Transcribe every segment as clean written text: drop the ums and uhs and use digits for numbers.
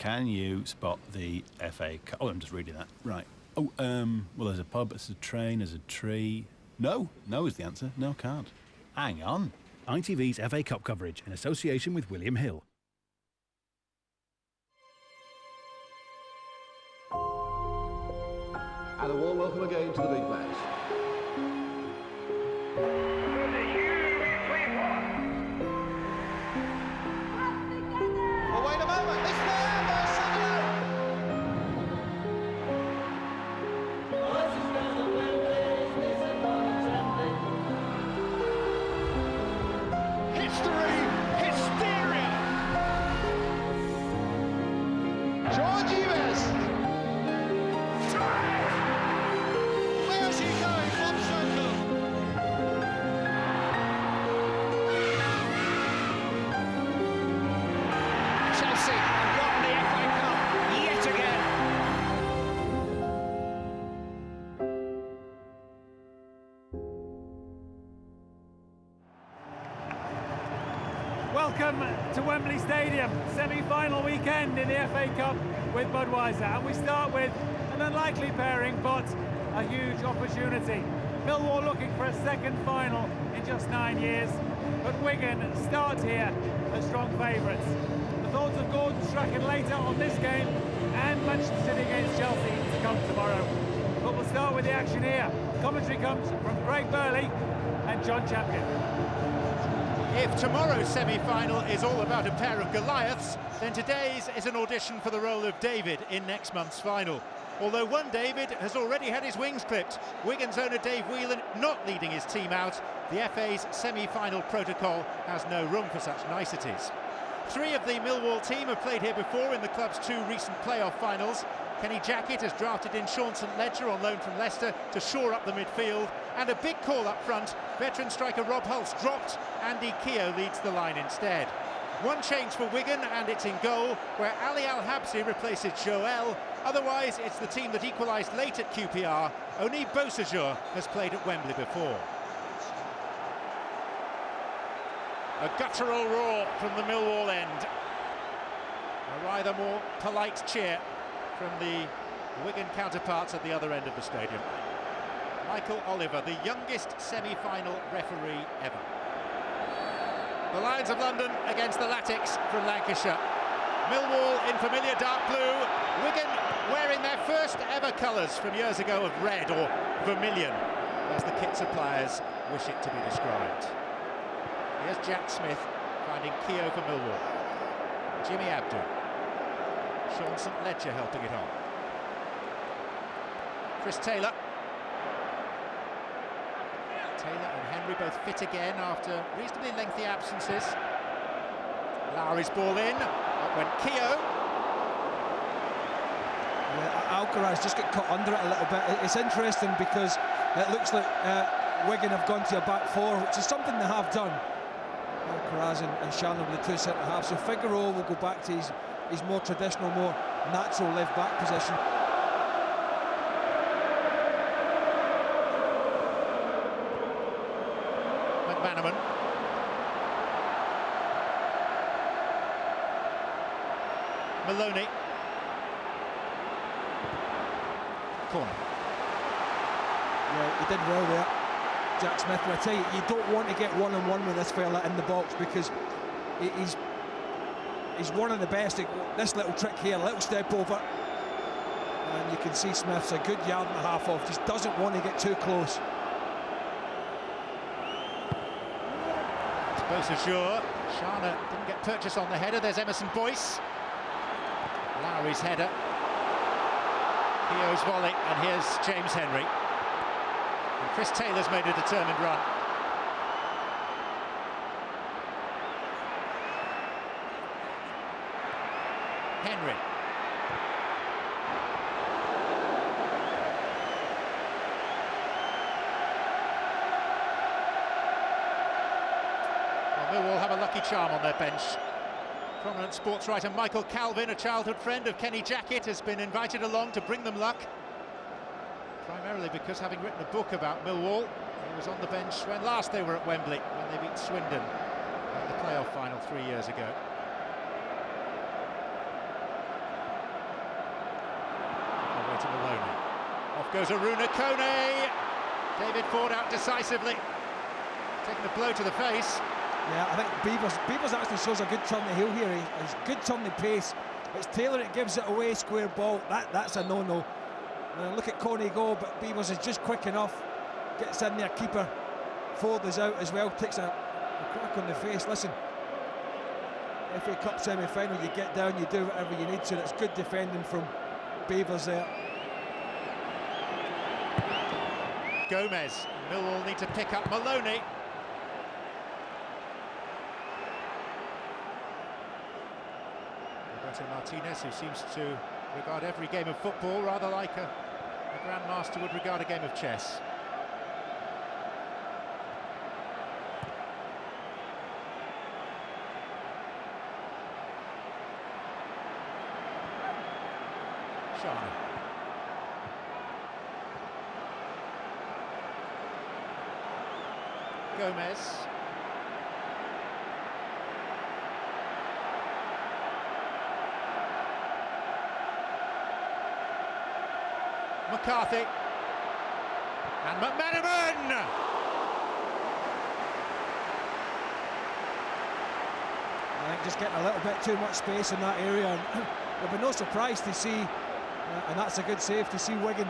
Can you spot the FA Cup? Oh, I'm just reading that. Right. Oh, well, there's a pub, there's a train, there's a tree. No is the answer. No, can't. Hang on. ITV's FA Cup coverage in association with William Hill. And a warm welcome again to the big match. Well, wait a moment, it's there, Marcelo! History, hysteria! George Eves! Where's he going? What circle? Chelsea have won the FA Cup yet again. Welcome to Wembley Stadium, semi-final weekend in the FA Cup with Budweiser, and we start with an unlikely pairing but a huge opportunity. Millwall looking for a second final in just 9 years, but Wigan start here as strong favourites. The thoughts of Gordon Strachan later on this game and Manchester City against Chelsea to come tomorrow. But we'll start with the action here. Commentary comes from Craig Burley and John Champion. If tomorrow's semi-final is all about a pair of Goliaths, then today's is an audition for the role of David in next month's final. Although one David has already had his wings clipped, Wigan's owner Dave Whelan not leading his team out, the FA's semi-final protocol has no room for such niceties. Three of the Millwall team have played here before in the club's two recent playoff finals. Kenny Jackett has drafted in Sean St Ledger on loan from Leicester to shore up the midfield, and a big call up front. Veteran striker Rob Hulse dropped, Andy Keogh leads the line instead. One change for Wigan, and it's in goal, where Ali Al-Habsi replaces Joel. Otherwise, it's the team that equalised late at QPR. Only Beausejour has played at Wembley before. A guttural roar from the Millwall end. A rather more polite cheer from the Wigan counterparts at the other end of the stadium. Michael Oliver, the youngest semi-final referee ever. The Lions of London against the Latics from Lancashire. Millwall in familiar dark blue. Wigan wearing their first ever colours from years ago of red or vermilion, as the kit suppliers wish it to be described. Here's Jack Smith finding Keogh for Millwall. Jimmy Abdul. Sean St Ledger helping it on. Chris Taylor. Taylor and Henry both fit again after reasonably lengthy absences. Lowry's ball in. Up went Keogh. Yeah, Alcaraz just got caught under it a little bit. It's interesting because it looks like Wigan have gone to a back four, which is something they have done. Alcaraz and Shannon with the two centre-halves. So Figueroa will go back to his more traditional, more natural left-back position. McManaman. Maloney. Corner. Yeah, he did well there, Jack Smith. But I tell you, you don't want to get one-on-one with this fella in the box because he's one of the best. This little trick here, little step over, and you can see Smith's a good yard and a half off. Just doesn't want to get too close. Beausejour. Shana didn't get purchase on the header. There's Emerson Boyce. Lowry's header. Keogh's volley, and here's James Henry. And Chris Taylor's made a determined run. Henry. Well, Millwall have a lucky charm on their bench. Prominent sports writer Michael Calvin, a childhood friend of Kenny Jackett, has been invited along to bring them luck. Primarily because, having written a book about Millwall, he was on the bench when last they were at Wembley, when they beat Swindon in the playoff final 3 years ago. Over to Maloney. Off goes Aruna Kone. David Ford out decisively. Taking a blow to the face. Yeah, I think Beavers actually shows a good turn the heel here. He's good turn the pace. It's Taylor that gives it away, square ball. That's a no-no. Look at Coney go, but Beavers is just quick enough. Gets in there, keeper. Ford is out as well, takes a crack on the face. Listen, FA Cup semi-final, you get down, you do whatever you need to. That's good defending from Beavers there. Gomez. Millwall need to pick up Maloney. Roberto Martinez, who seems to regard every game of football rather like a grandmaster would regard a game of chess. Shana. Gomez. McCarthy. And McManaman! I think just getting a little bit too much space in that area. And there'll be no surprise to see, and that's a good save, to see Wigan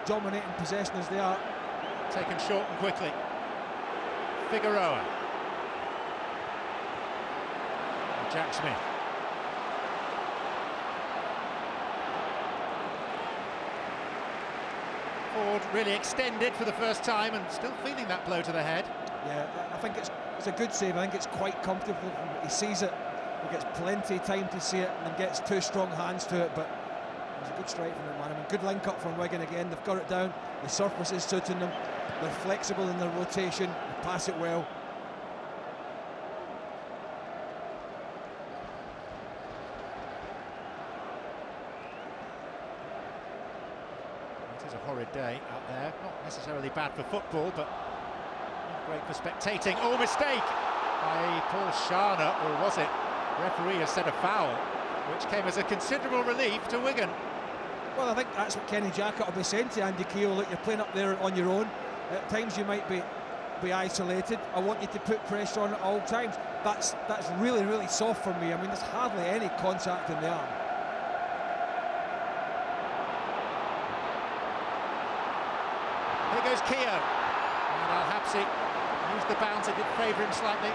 dominating possession as they are. Taken short and quickly. Figueroa. And Jack Smith. Ford really extended for the first time and still feeling that blow to the head. Yeah, I think it's a good save. I think it's quite comfortable. He sees it, he gets plenty of time to see it, and then gets two strong hands to it. But it was a good strike from McManaman. Good link up from Wigan again. They've got it down. The surface is suiting them. They're flexible in their rotation. They pass it well. It is a horrid day out there. Not necessarily bad for football, but not great for spectating. Oh, mistake by Paul Shana, or was it? Referee has said a foul, which came as a considerable relief to Wigan. Well, I think that's what Kenny Jackett will be saying to Andy Keogh. Look, you're playing up there on your own. At times you might be isolated. I want you to put pressure on at all times. That's really, really soft for me. I mean, there's hardly any contact in the arm. Here goes Keogh. And Al-Habsi used the bounce. It did favour him slightly.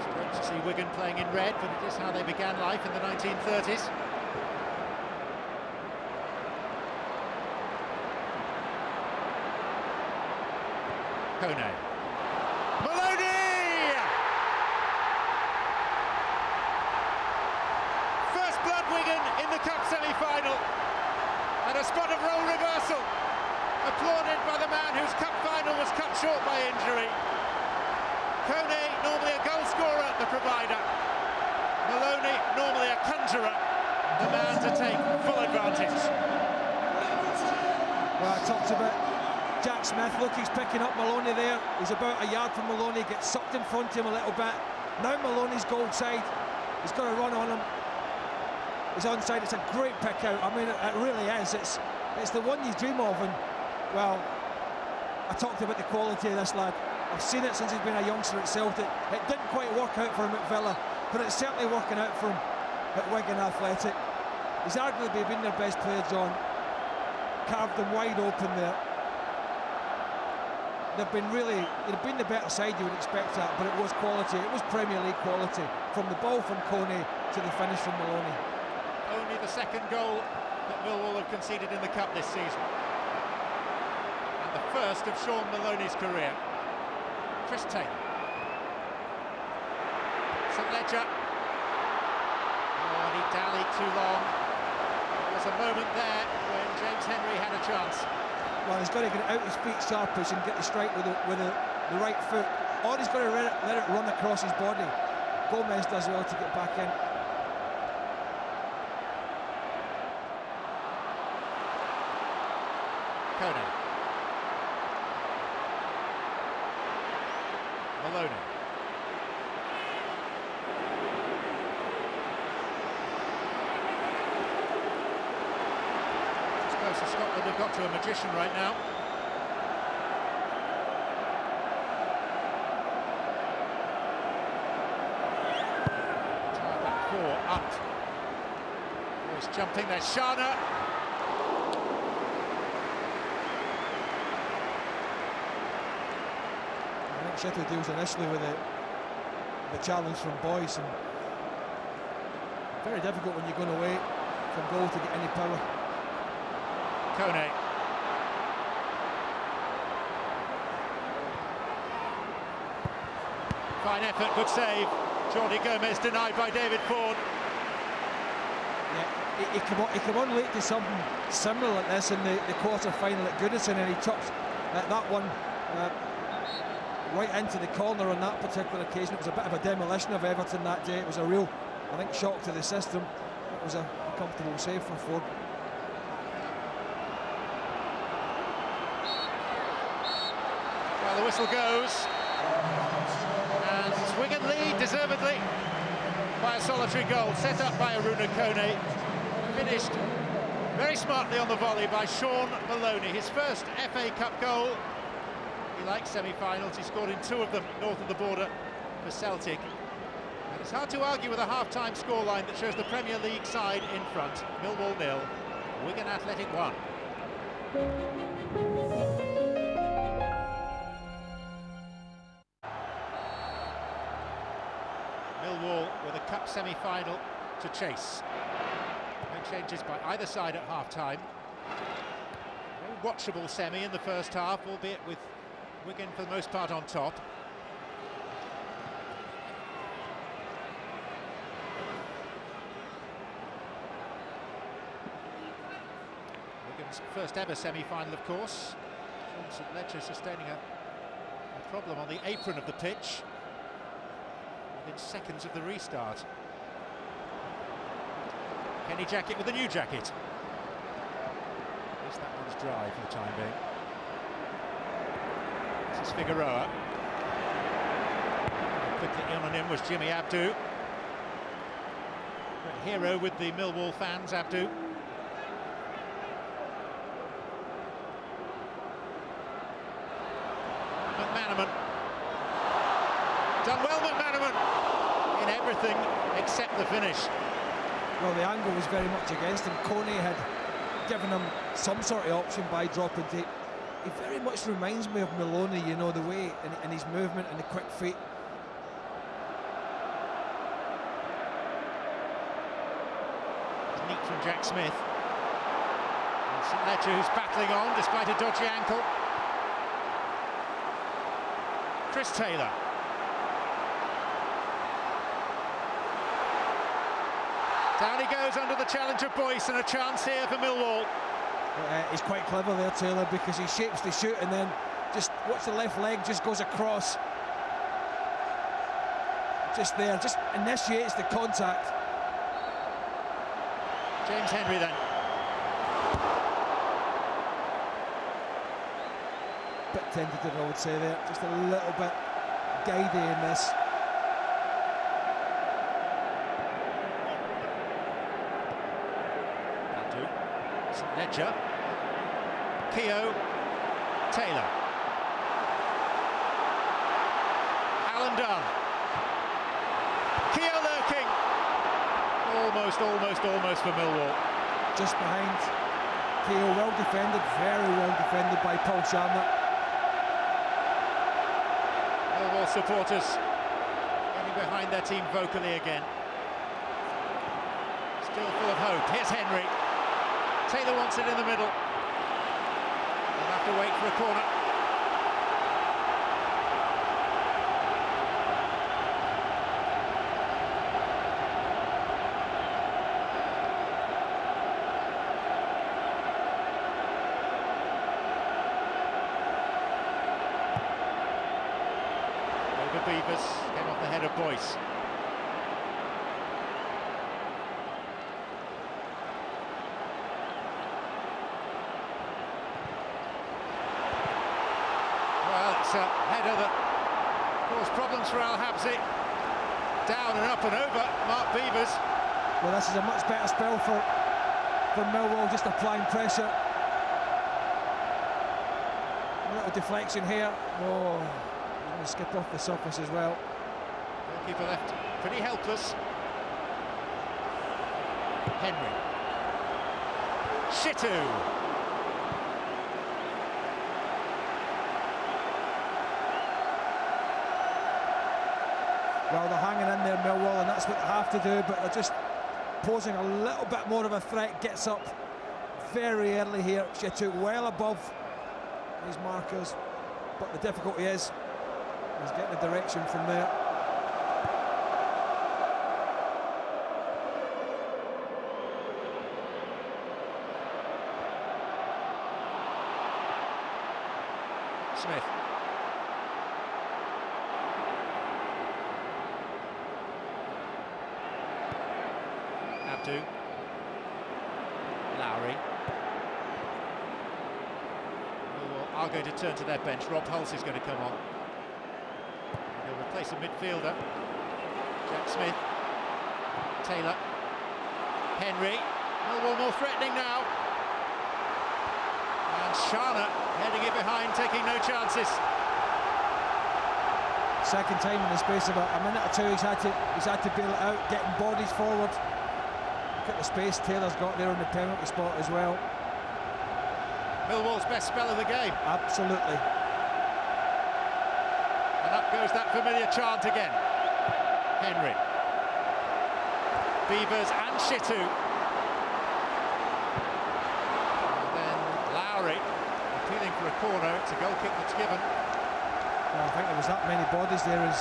Strange to see Wigan playing in red, but it is how they began life in the 1930s. Kone. Maloney! First blood Wigan in the cup semi-final. And a spot of role reversal. Applauded by the man whose cup final was cut short by injury. Kone, normally a goal scorer, the provider. Maloney, normally a conjurer. The man to take full advantage. Well, I talked about Jack Smith. Look, he's picking up Maloney there. He's about a yard from Maloney, gets sucked in front of him a little bit. Now Maloney's goal side. He's got to run on him. He's onside. It's a great pick out. I mean, it really is. It's the one you dream of. And well, I talked about the quality of this lad. I've seen it since he's been a youngster at Celtic. It didn't quite work out for him at Villa, but it's certainly working out for him at Wigan Athletic. He's arguably been their best player, John. Carved them wide open there. They've been the better side, you would expect that, but it was quality. It was Premier League quality, from the ball from Kone to the finish from Maloney. Only the second goal that Millwall have conceded in the cup this season, and the first of Sean Maloney's career. Chris Taylor. St Ledger. Oh, and he dallied too long. There was a moment there when James Henry had a chance. Well, he's got to get out his feet sharpish and get the strike with the right foot, or he's got to let it run across his body. Gomez does well to get back in. Kone. Maloney. So Scotland have got to a magician right now. Back four, up. Boys jumping, there's Shana. I think Shetty deals initially with the challenge from Boyce, and very difficult when you're going away from goal to get any power. Kone. Fine effort, good save. Jordi Gomez denied by David Ford. Yeah, he came on late to something similar like this in the quarter-final at Goodison, and he chucked that one right into the corner on that particular occasion. It was a bit of a demolition of Everton that day. It was a real, I think, shock to the system. It was a comfortable save for Ford. Well, the whistle goes, and Wigan lead deservedly by a solitary goal, set up by Aruna Kone, finished very smartly on the volley by Sean Maloney. His first FA Cup goal. He likes semi-finals. He scored in 2 of them north of the border for Celtic. And it's hard to argue with a half-time scoreline that shows the Premier League side in front. Millwall 0, Wigan Athletic 1. Millwall with a cup semi-final to chase. No changes by either side at half-time. Very watchable semi in the first half, albeit with Wigan for the most part on top. Wigan's first ever semi-final, of course. St Ledger sustaining a problem on the apron of the pitch within seconds of the restart. Kenny Jackett with a new jacket. At least that one's dry for the time being. This is Figueroa. Quickly in on him was Jimmy Abdu. Great hero with the Millwall fans, Abdu. McManaman. Done well, McManaman, in everything except the finish. Well, the angle was very much against him. Kone had given him some sort of option by dropping deep. He very much reminds me of Maloney, you know, the way and his movement and the quick feet. It's neat from Jack Smith. And St Ledger, who's battling on despite a dodgy ankle. Chris Taylor. Down he goes under the challenge of Boyce, and a chance here for Millwall. He's quite clever there, Taylor, because he shapes the shoot and then just watch the left leg just goes across. Just there, just initiates the contact. James Henry then. Bit tentative, I would say there, just a little bit guidey in this. St Ledger. Keogh. Taylor. Alan Dunn. Keogh lurking. Almost for Millwall. Just behind Keogh, well defended, very well defended by Paul Sharma. Millwall supporters getting behind their team vocally again. Still full of hope. Here's Henry. Taylor wants it in the middle. They'll have to wait for a corner. Over Beavers, came off the head of Boyce. It's a header that caused problems for Al Habsi. Down and up and over, Mark Beavers. Well, this is a much better spell for Millwall, just applying pressure little deflection here. Oh, going to skip off the surface as well. Goalkeeper left pretty helpless. Henry. Shitu. Well, they're hanging in there, Millwall, and that's what they have to do, but they're just posing a little bit more of a threat. Gets up very early here. Shitu well above these markers, but the difficulty is he's getting the direction from there. Smith. Abdu. Lowry. Are going to turn to their bench. Rob Hulse is going to come on. He'll replace a midfielder. Jack Smith. Taylor. Henry. Millwall more threatening now. And Shana heading it behind, taking no chances. Second time in the space of a minute or two, he's had to bail it out, getting bodies forward. Look at the space Taylor's got there on the penalty spot as well. Millwall's best spell of the game. Absolutely. And up goes that familiar chant again. Henry. Beavers and Shitu. And then Lowry appealing for a corner. It's a goal kick that's given. Well, I think there was that many bodies there as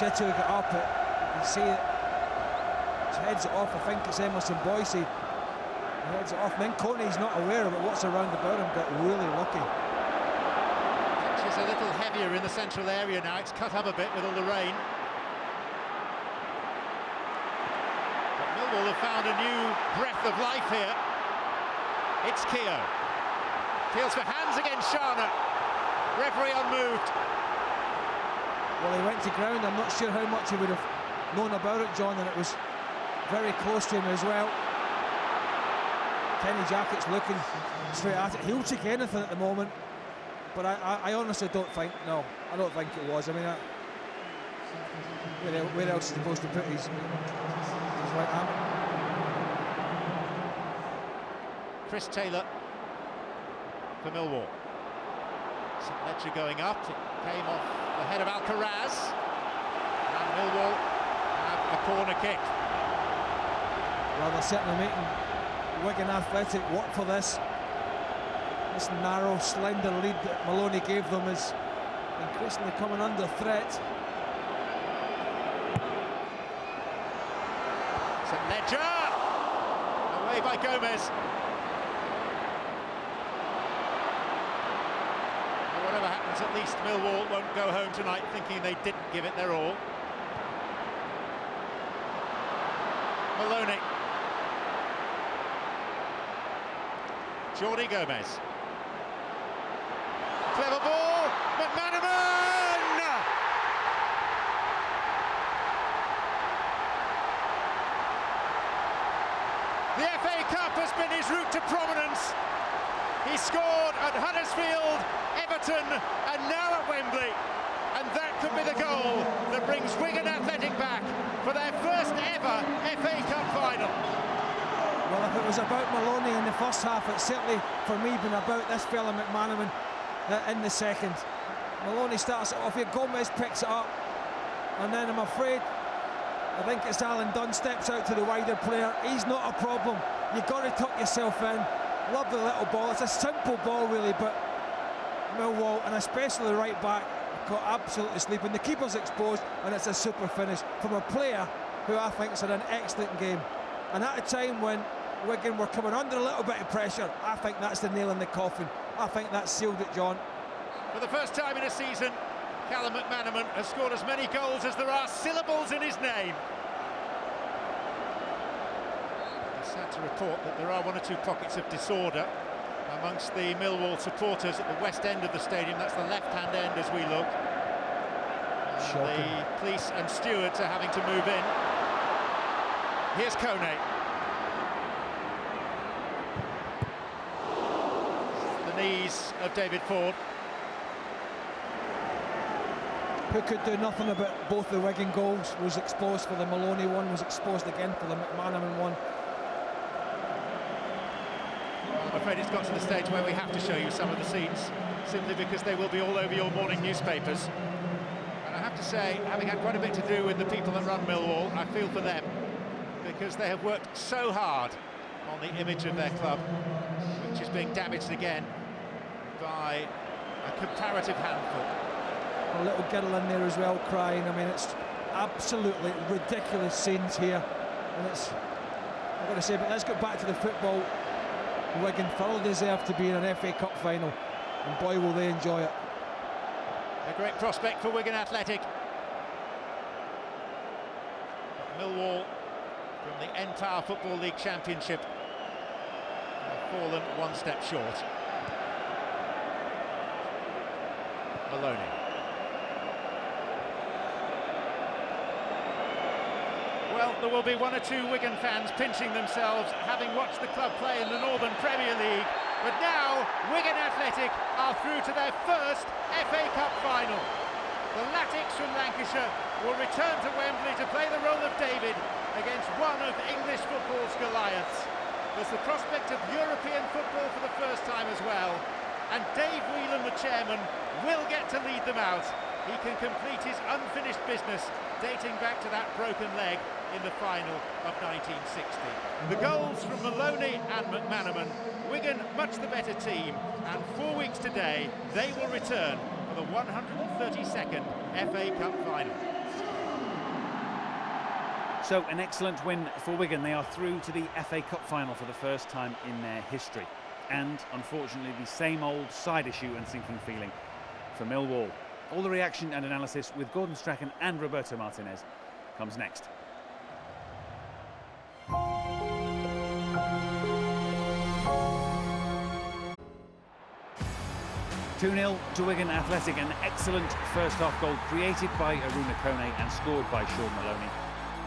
Shitu got up. You can see it. He heads it off. I think it's Emerson Boyce. He heads it off. And then Coney's not aware of it. What's around about him got really lucky. Pitch is a little heavier in the central area now. It's cut up a bit with all the rain. But Millwall have found a new breath of life here. It's Keogh. Feels for hands against Shana. Referee unmoved. Well, he went to ground. I'm not sure how much he would have known about it, John, and it was very close to him as well. Kenny Jackett's looking straight at it. He'll take anything at the moment, but I honestly don't think, no, I don't think it was. I mean, where else is he supposed to put his right hand? Chris Taylor for Millwall. St. Ledger going up, it came off the head of Alcaraz, and Millwall have a corner kick. Well, they're certainly making Wigan Athletic work for this. This narrow, slender lead that Maloney gave them is increasingly coming under threat. St. Ledger! Away by Gomez. Whatever happens, at least Millwall won't go home tonight thinking they didn't give it their all. Maloney. Jordi Gomez. Clever ball. McManaman! The FA Cup has been his route to prominence. He scored at Huddersfield, Everton, and now at Wembley. And that could be the goal that brings Wigan Athletic back for their first ever FA Cup final. Well, if it was about Maloney in the first half, it's certainly, for me, been about this fella McManaman in the second. Maloney starts it off here, Gomez picks it up, and then I'm afraid, I think it's Alan Dunn steps out to the wider player. He's not a problem. You've got to tuck yourself in. Lovely little ball. It's a simple ball, really, but Millwall, and especially the right back, got absolutely sleeping. The keeper's exposed, and it's a super finish from a player who I think has had an excellent game. And at a time when Wigan were coming under a little bit of pressure, I think that's the nail in the coffin. I think that sealed it, John. For the first time in a season, Callum McManaman has scored as many goals as there are syllables in his name. It's sad to report that there are one or two pockets of disorder amongst the Millwall supporters at the west end of the stadium. That's the left-hand end as we look. The police and stewards are having to move in. Here's Kone. The knees of David Ford. Who could do nothing about both the Wigan goals, was exposed for the Maloney one, was exposed again for the McManaman one. I'm afraid it's got to the stage where we have to show you some of the scenes, simply because they will be all over your morning newspapers. And I have to say, having had quite a bit to do with the people that run Millwall, I feel for them, because they have worked so hard on the image of their club, which is being damaged again by a comparative handful. A little girl in there as well crying. I mean, it's absolutely ridiculous scenes here, and it's, I've got to say, but let's get back to the football. Wigan thoroughly deserve to be in an FA Cup final, and boy will they enjoy it. A great prospect for Wigan Athletic. Millwall, from the entire Football League Championship, have fallen one step short. Maloney. Well, there will be one or two Wigan fans pinching themselves, having watched the club play in the Northern Premier League. But now, Wigan Athletic are through to their first FA Cup final. The Latics from Lancashire will return to Wembley to play the role of David against one of English football's Goliaths. There's the prospect of European football for the first time as well. And Dave Whelan, the chairman, will get to lead them out. He can complete his unfinished business dating back to that broken leg in the final of 1960. The goals from Maloney and McManaman. Wigan much the better team, and 4 weeks today they will return for the 132nd FA Cup final. So an excellent win for Wigan. They are through to the FA Cup final for the first time in their history. And unfortunately the same old side issue and sinking feeling for Millwall. All the reaction and analysis with Gordon Strachan and Roberto Martinez comes next. 2-0 to Wigan Athletic, an excellent first-half goal created by Aruna Kone and scored by Sean Maloney.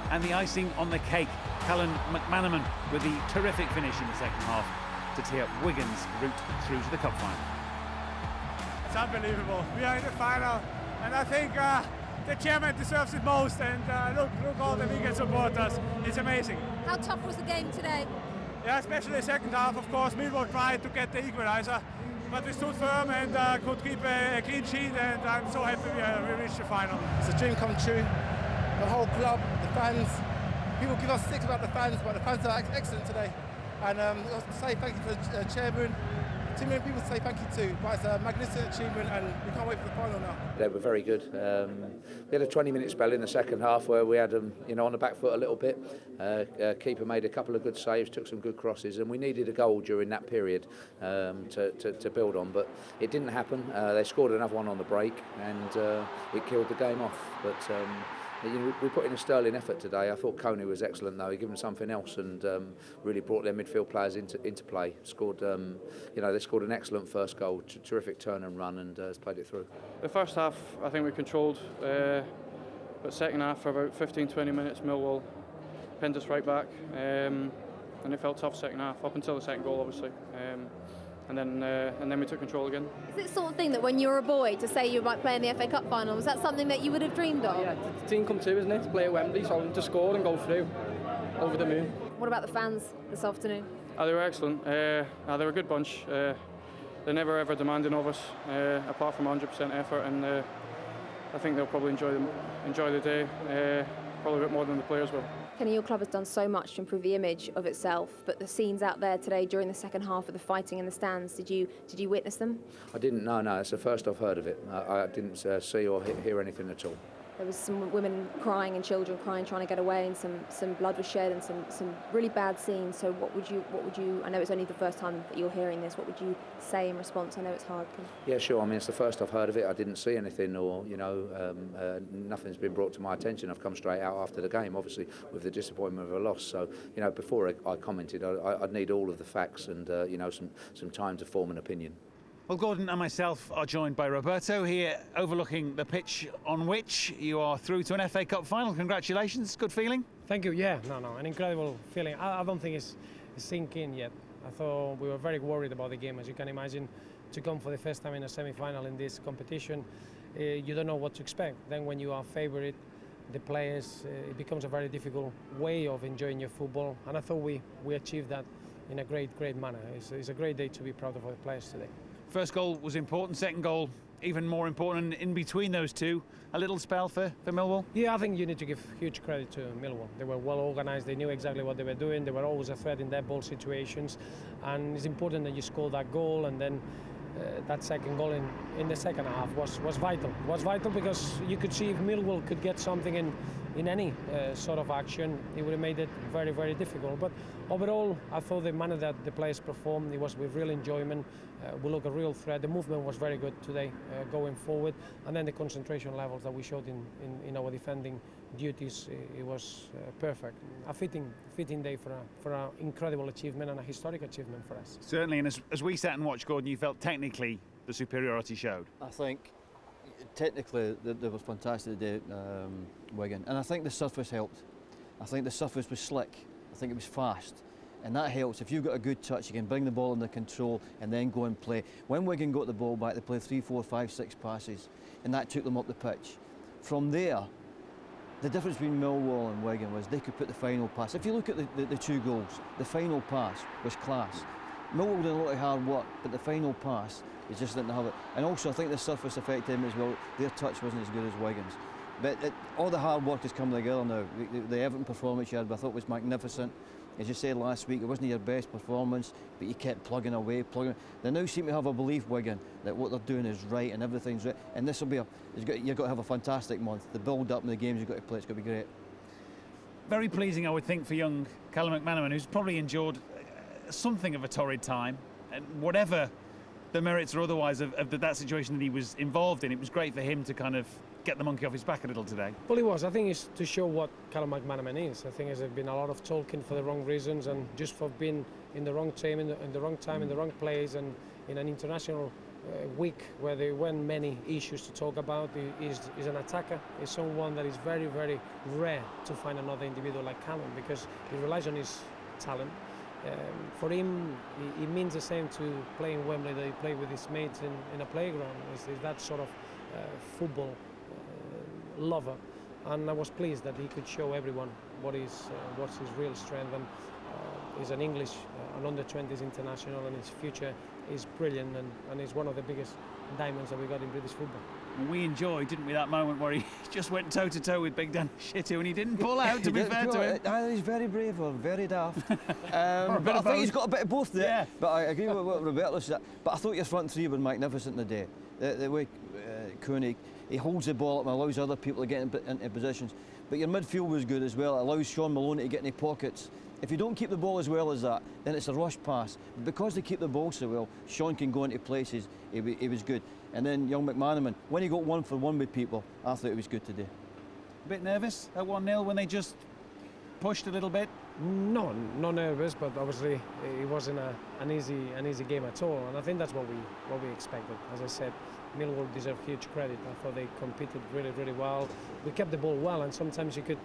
And the icing on the cake, Callan McManaman with the terrific finish in the second half to tee up Wigan's route through to the cup final. It's unbelievable. We are in the final, and I think the chairman deserves it most. And look all the Wigan supporters. It's amazing. How tough was the game today? Yeah, especially the second half. Of course, Millwall tried to get the equaliser, but we stood firm and could keep a clean sheet. And I'm so happy we reached the final. It's a dream come true. The whole club, the fans. People give us stick about the fans, but the fans are excellent today. And I want to say thank you to the chairman. 2 million people to say thank you to, but it's a magnificent achievement and we can't wait for the final now. They were very good. We had a 20-minute spell in the second half where we had them, on the back foot a little bit. Keeper made a couple of good saves, took some good crosses, and we needed a goal during that period to build on. But it didn't happen. They scored another one on the break, and it killed the game off. But we put in a sterling effort today. I thought Kone was excellent though. He gave them something else and really brought their midfield players into play. Scored, they scored an excellent first goal, terrific turn and run, and has played it through. The first half, I think we controlled, but second half for about 15-20 minutes, Millwall pinned us right back, and it felt tough second half up until the second goal, obviously. And then we took control again. Is it the sort of thing that when you were a boy, to say you might play in the FA Cup final, was that something that you would have dreamed of? Yeah, the team come to, isn't it, to play at Wembley, so to score and go through, over the moon. What about the fans this afternoon? They were excellent. They were a good bunch. They're never ever demanding of us, apart from 100% effort, and I think they'll probably enjoy the day, probably a bit more than the players will. Kenny, your club has done so much to improve the image of itself, but the scenes out there today during the second half of the fighting in the stands, did you witness them? I didn't. No. It's the first I've heard of it. I didn't see or hear anything at all. There was some women crying and children crying, trying to get away, and some blood was shed and some really bad scenes. So what would you? I know it's only the first time that you're hearing this. What would you say in response? I know it's hard. Yeah, sure. I mean, it's the first I've heard of it. I didn't see anything, or nothing's been brought to my attention. I've come straight out after the game, obviously with the disappointment of a loss. So before I commented, I'd need all of the facts and some time to form an opinion. Well, Gordon and myself are joined by Roberto here overlooking the pitch on which you are through to an FA Cup final. Congratulations, good feeling? Thank you, yeah, an incredible feeling. I don't think it's sinking yet. I thought we were very worried about the game. As you can imagine, to come for the first time in a semi-final in this competition, you don't know what to expect. Then when you are favourite, the players, it becomes a very difficult way of enjoying your football, and I thought we achieved that in a great manner. It's a great day to be proud of our players today. First goal was important, second goal even more important. In between those two, a little spell for Millwall? Yeah, I think you need to give huge credit to Millwall. They were well organised, they knew exactly what they were doing, they were always a threat in their ball situations, and it's important that you score that goal, and then that second goal in the second half was vital. It was vital because you could see if Millwall could get something in any sort of action, it would have made it very difficult. But overall, I thought the manner that the players performed, it was with real enjoyment. We look a real threat. The movement was very good today going forward, and then the concentration levels that we showed in our defending duties, it was perfect. A fitting day for an incredible achievement and a historic achievement for us. Certainly, and as we sat and watched, Gordon, you felt technically the superiority showed. I think technically they were fantastic today, Wigan, and I think the surface helped. I think the surface was slick, I think it was fast, and that helps. If you've got a good touch, you can bring the ball under control and then go and play. When Wigan got the ball back, they played 3, 4, 5, 6 passes, and that took them up the pitch. From there, the difference between Millwall and Wigan was they could put the final pass. If you look at the two goals, the final pass was class. Millwall did a lot of hard work, but the final pass, they just didn't have it. And also, I think the surface affected them as well. Their touch wasn't as good as Wigan's. But all the hard work has come together now. The Everton performance you had, I thought, was magnificent. As you said last week, it wasn't your best performance, but you kept plugging away, plugging. They now seem to have a belief, Wigan, that what they're doing is right and everything's right. And this will be you've got to have a fantastic month. The build-up and the games you've got to play, it's going to be great. Very pleasing, I would think, for young Callum McManaman, who's probably endured something of a torrid time, and whatever the merits or otherwise of that situation that he was involved in, it was great for him to kind of get the monkey off his back a little today. Well, it was. I think it's to show what Callum McManaman is. I think there's been a lot of talking for the wrong reasons, and just for being in the wrong team, in the wrong time, in the wrong place, and in an international week where there weren't many issues to talk about. He's an attacker. He's someone that is very rare to find another individual like Callum, because he relies on his talent. For him, it means the same to play in Wembley that he played with his mates in a playground. He's that sort of football lover, and I was pleased that he could show everyone what's his real strength. And he's an English, an under-20s international, and his future is brilliant, and he's one of the biggest diamonds that we got in British football. We enjoyed, didn't we, that moment where he just went toe-to-toe with Big Dan Shittu and he didn't pull out, to be fair to him. He's very brave or very daft. But I think he's got a bit of both there. Yeah. But I agree with what Roberto said. But I thought your front three were magnificent today. The way Koenig, he holds the ball up and allows other people to get into positions. But your midfield was good as well. It allows Sean Maloney to get in the pockets. If you don't keep the ball as well as that, then it's a rush pass. But because they keep the ball so well, Sean can go into places. He was good. And then young McManaman, when he got 1-for-1 with people, I thought it was good today. A bit nervous at 1-0 when they just pushed a little bit? No, not nervous, but obviously it wasn't an easy game at all, and I think that's what we expected. As I said, Millwall deserve huge credit. I thought they competed really well. We kept the ball well, and sometimes you could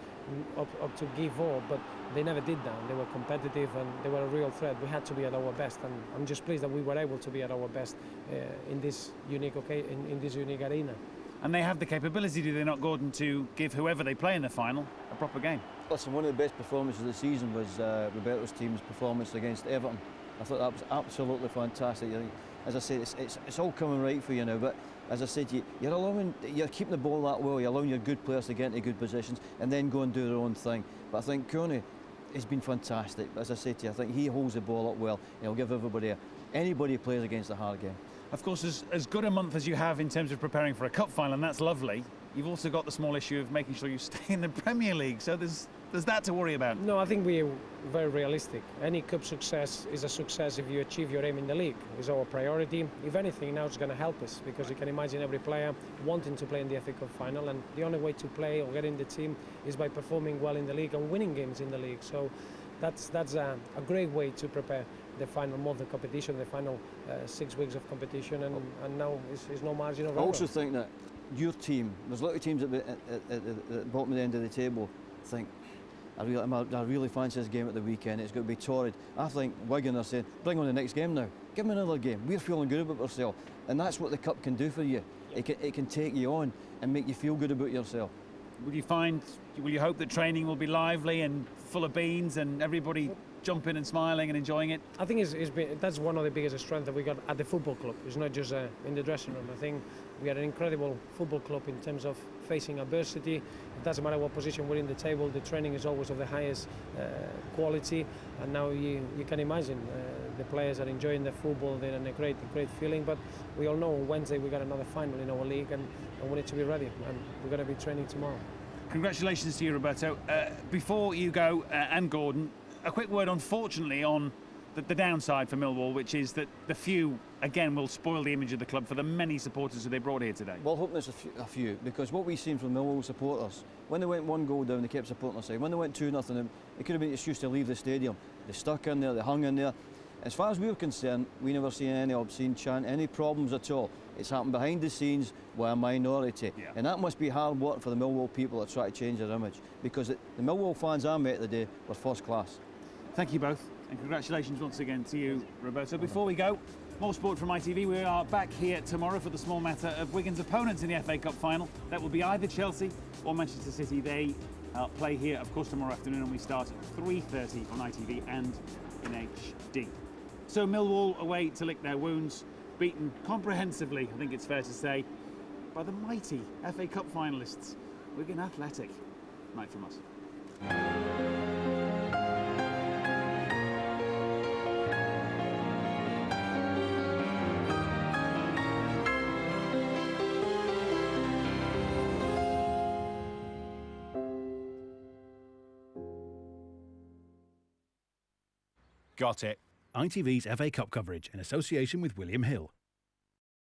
up to give up, but they never did that. They were competitive and they were a real threat. We had to be at our best, and I'm just pleased that we were able to be at our best in this unique arena. And they have the capability, do they not, Gordon, to give whoever they play in the final a proper game? Listen, one of the best performances of the season was Roberto's team's performance against Everton. I thought that was absolutely fantastic. As I said, it's all coming right for you now, but as I said, you're keeping the ball that well, you're allowing your good players to get into good positions and then go and do their own thing. But I think Kearney has been fantastic. As I said to you, I think he holds the ball up well, and he'll give anybody who plays against a hard game. Of course, as good a month as you have in terms of preparing for a cup final, and that's lovely, you've also got the small issue of making sure you stay in the Premier League, so there's that to worry about. No, I think we're very realistic. Any cup success is a success if you achieve your aim in the league. It's our priority. If anything, now it's going to help us, because you can imagine every player wanting to play in the FA Cup final, and the only way to play or get in the team is by performing well in the league and winning games in the league. So that's a great way to prepare the final month of competition, the final 6 weeks of competition, and now is no margin of error. I also think that your team, there's a lot of teams at the bottom of the end of the table think, I really fancy this game at the weekend. It's going to be torrid. I think Wigan are saying, bring on the next game now. Give them another game. We're feeling good about ourselves. And that's what the Cup can do for you. It can take you on and make you feel good about yourself. Will you hope that training will be lively and full of beans and everybody jumping and smiling and enjoying it? I think that's one of the biggest strengths that we got at the football club. It's not just in the dressing room. I think we are an incredible football club in terms of facing adversity. It doesn't matter what position we're in the table, the training is always of the highest quality. And now you can imagine the players are enjoying their football. They're in a great feeling. But we all know on Wednesday we got another final in our league, and we need to be ready. And we're going to be training tomorrow. Congratulations to you, Roberto. Before you go, and Gordon, a quick word, unfortunately, on the downside for Millwall, which is that the few, again, will spoil the image of the club for the many supporters who they brought here today. Well, I hope there's a few, because what we've seen from Millwall supporters, when they went 1 goal down, they kept supporting their side. When they went 2-0, it could have been an excuse to leave the stadium. They stuck in there, they hung in there. As far as we were concerned, we never seen any obscene chant, any problems at all. It's happened behind the scenes with a minority. Yeah. And that must be hard work for the Millwall people that try to change their image, because the Millwall fans I met today were first class. Thank you both, and congratulations once again to you, Roberto. Before we go, more sport from ITV. We are back here tomorrow for the small matter of Wigan's opponents in the FA Cup final. That will be either Chelsea or Manchester City. They play here, of course, tomorrow afternoon, and we start at 3:30 on ITV and in HD. So Millwall away to lick their wounds, beaten comprehensively, I think it's fair to say, by the mighty FA Cup finalists, Wigan Athletic. Night from us. Got it. ITV's FA Cup coverage in association with William Hill.